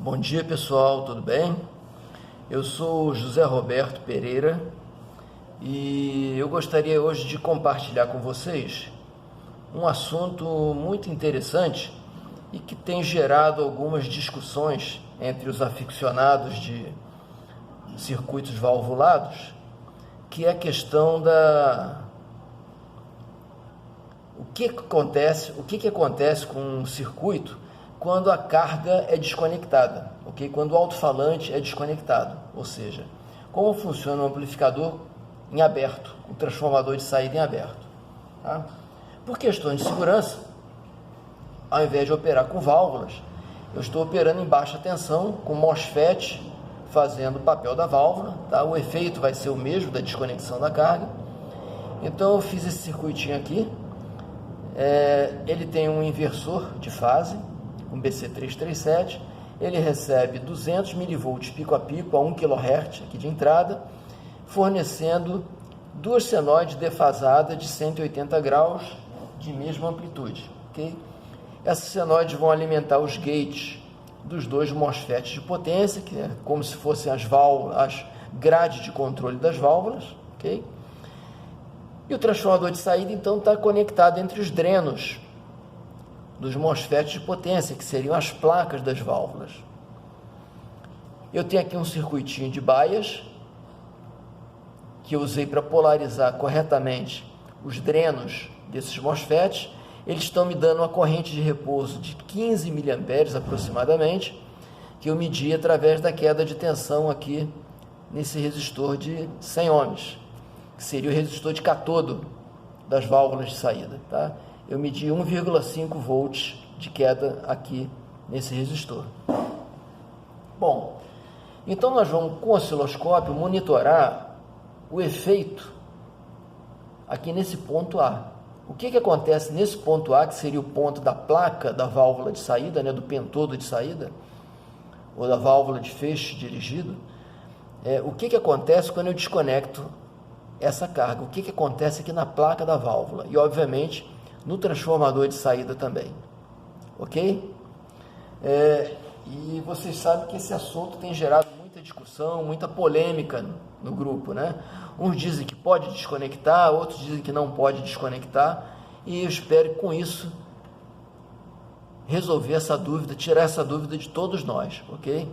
Bom dia pessoal, tudo bem? Eu sou José Roberto Pereira e eu gostaria hoje de compartilhar com vocês um assunto muito interessante e que tem gerado algumas discussões entre os aficionados de circuitos valvulados, que é a questão o que acontece com um circuito quando a carga é desconectada, ok? Quando o alto-falante é desconectado, ou seja, como funciona o amplificador em aberto, o transformador de saída em aberto. Tá? Por questões de segurança, ao invés de operar com válvulas, eu estou operando em baixa tensão, com MOSFET fazendo o papel da válvula, tá? O efeito vai ser o mesmo da desconexão da carga. Então eu fiz esse circuitinho aqui, ele tem um inversor de fase, um BC337, ele recebe 200 mV pico a pico a 1 kHz aqui de entrada, fornecendo duas senoides defasadas de 180 graus de mesma amplitude. Okay? Essas senoides vão alimentar os gates dos dois MOSFETs de potência, que é como se fossem as grades de controle das válvulas. Okay? E o transformador de saída, então, está conectado entre os drenos dos MOSFETs de potência, que seriam as placas das válvulas. Eu tenho aqui um circuitinho de baias, que eu usei para polarizar corretamente os drenos desses MOSFETs. Eles estão me dando uma corrente de repouso de 15 mA aproximadamente, que eu medi através da queda de tensão aqui nesse resistor de 100 ohms, que seria o resistor de cátodo das válvulas de saída. Tá? Eu medi 1,5 volts de queda aqui nesse resistor. Bom, então nós vamos com o osciloscópio monitorar o efeito aqui nesse ponto A. O que acontece nesse ponto A, que seria o ponto da placa da válvula de saída, né, do pentodo de saída, ou da válvula de feixe dirigido? O que acontece quando eu desconecto essa carga? O que acontece aqui na placa da válvula? E, obviamente, no transformador de saída também. Ok? E vocês sabem que esse assunto tem gerado muita discussão, muita polêmica no grupo, né? Uns dizem que pode desconectar, outros dizem que não pode desconectar, e eu espero com isso resolver essa dúvida, tirar essa dúvida de todos nós, ok?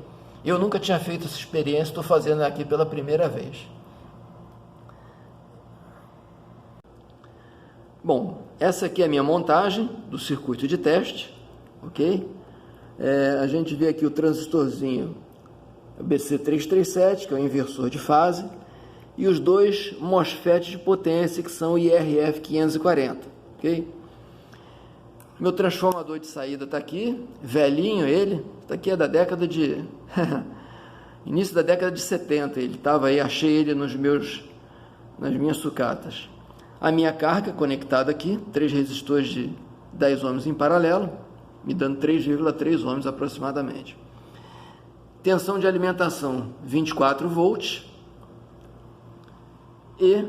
Eu nunca tinha feito essa experiência, estou fazendo aqui pela primeira vez. Bom, essa aqui é a minha montagem do circuito de teste, ok? A gente vê aqui o transistorzinho BC337, que é o inversor de fase, e os dois MOSFETs de potência, que são o IRF540, ok? Meu transformador de saída está aqui, velhinho ele, está aqui, é da década de... início da década de 70, ele estava aí, achei ele nas minhas sucatas. A minha carga conectada aqui, 3 resistores de 10 ohms em paralelo, me dando 3,3 ohms aproximadamente. Tensão de alimentação 24 volts e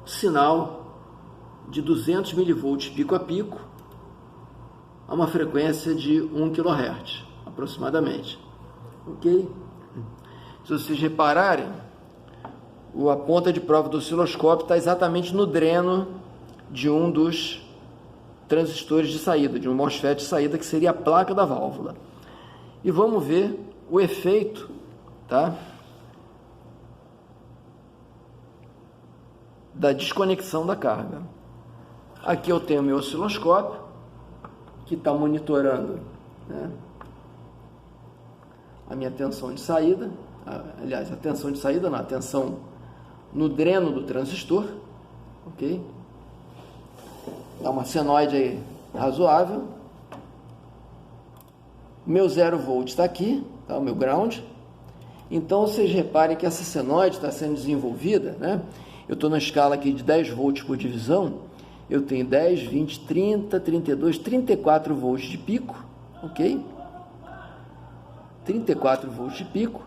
sinal de 200 mV pico a pico a uma frequência de 1 kHz aproximadamente. Ok? Se vocês repararem, a ponta de prova do osciloscópio está exatamente no dreno de um dos transistores de saída, de um MOSFET de saída, que seria a placa da válvula. E vamos ver o efeito, tá, da desconexão da carga. Aqui eu tenho meu osciloscópio, que está monitorando, né, a minha tensão de saída, aliás, a tensão de saída não, a tensão no dreno do transistor, ok? Dá uma senoide aí razoável. Meu 0 volt está aqui, tá, o meu ground. Então vocês reparem que essa senoide está sendo desenvolvida, né? Eu estou na escala aqui de 10 volts por divisão. Eu tenho 10, 20, 30, 32, 34 volts de pico, ok? 34 volts de pico.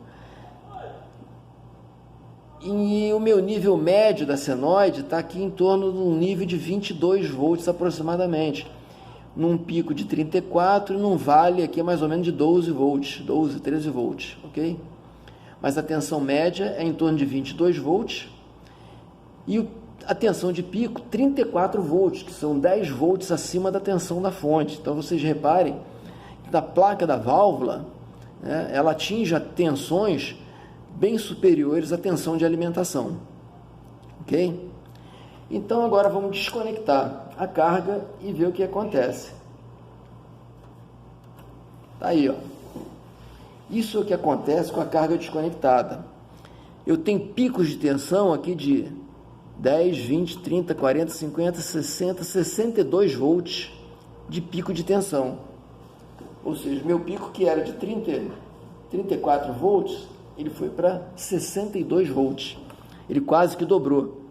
E o meu nível médio da senoide está aqui em torno de um nível de 22 volts aproximadamente. num pico de 34 e num vale aqui mais ou menos de 12 volts, 12, 13 volts, ok? Mas a tensão média é em torno de 22 volts e a tensão de pico 34 volts, que são 10 volts acima da tensão da fonte. Então vocês reparem que da placa da válvula, né, ela atinge tensões bem superiores à tensão de alimentação, ok? Então agora vamos desconectar a carga e ver o que acontece. Tá aí, ó. Isso é o que acontece com a carga desconectada. Eu tenho picos de tensão aqui de 10, 20, 30, 40, 50, 60, 62 volts de pico de tensão. Ou seja, meu pico que era de 34 volts, ele foi para 62 volts. Ele quase que dobrou.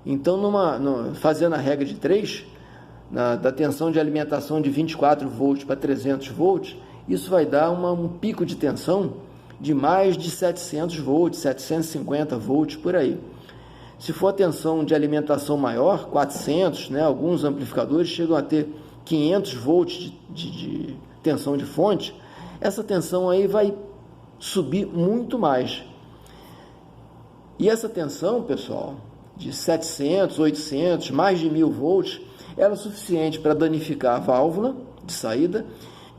Então, fazendo a regra de 3, da tensão de alimentação de 24 volts para 300 volts, isso vai dar um pico de tensão de mais de 700 volts, 750 volts, por aí. Se for a tensão de alimentação maior, 400, né, alguns amplificadores chegam a ter 500 volts de tensão de fonte, essa tensão aí vai subir muito mais. E essa tensão, pessoal, de 700, 800, mais de 1000 volts, era suficiente para danificar a válvula de saída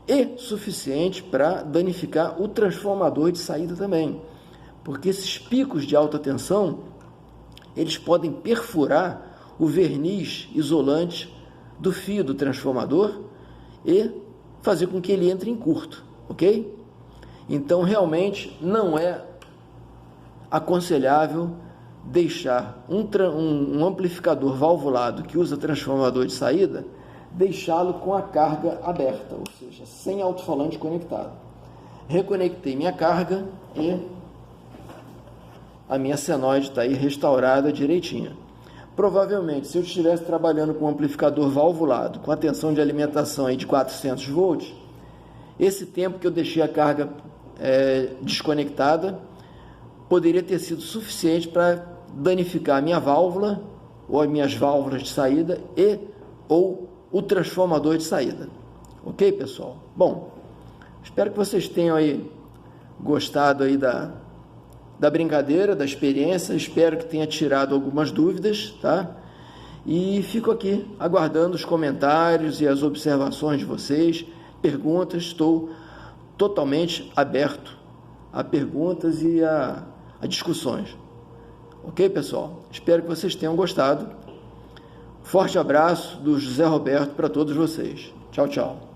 e suficiente para danificar o transformador de saída também. Porque esses picos de alta tensão, eles podem perfurar o verniz isolante do fio do transformador e fazer com que ele entre em curto, ok? Então, realmente, não é aconselhável deixar um amplificador valvulado que usa transformador de saída, deixá-lo com a carga aberta, ou seja, sem alto-falante conectado. Reconectei minha carga e a minha senoide está aí restaurada direitinha. Provavelmente, se eu estivesse trabalhando com um amplificador valvulado, com a tensão de alimentação aí de 400 volts, esse tempo que eu deixei a carga desconectada poderia ter sido suficiente para danificar a minha válvula ou as minhas válvulas de saída ou o transformador de saída. Ok, pessoal? Bom, espero que vocês tenham aí gostado aí da brincadeira, da experiência. Espero que tenha tirado algumas dúvidas, tá? E fico aqui aguardando os comentários e as observações de vocês, perguntas. Estou totalmente aberto a perguntas e a discussões. Ok, pessoal? Espero que vocês tenham gostado. Forte abraço do José Roberto para todos vocês. Tchau, tchau.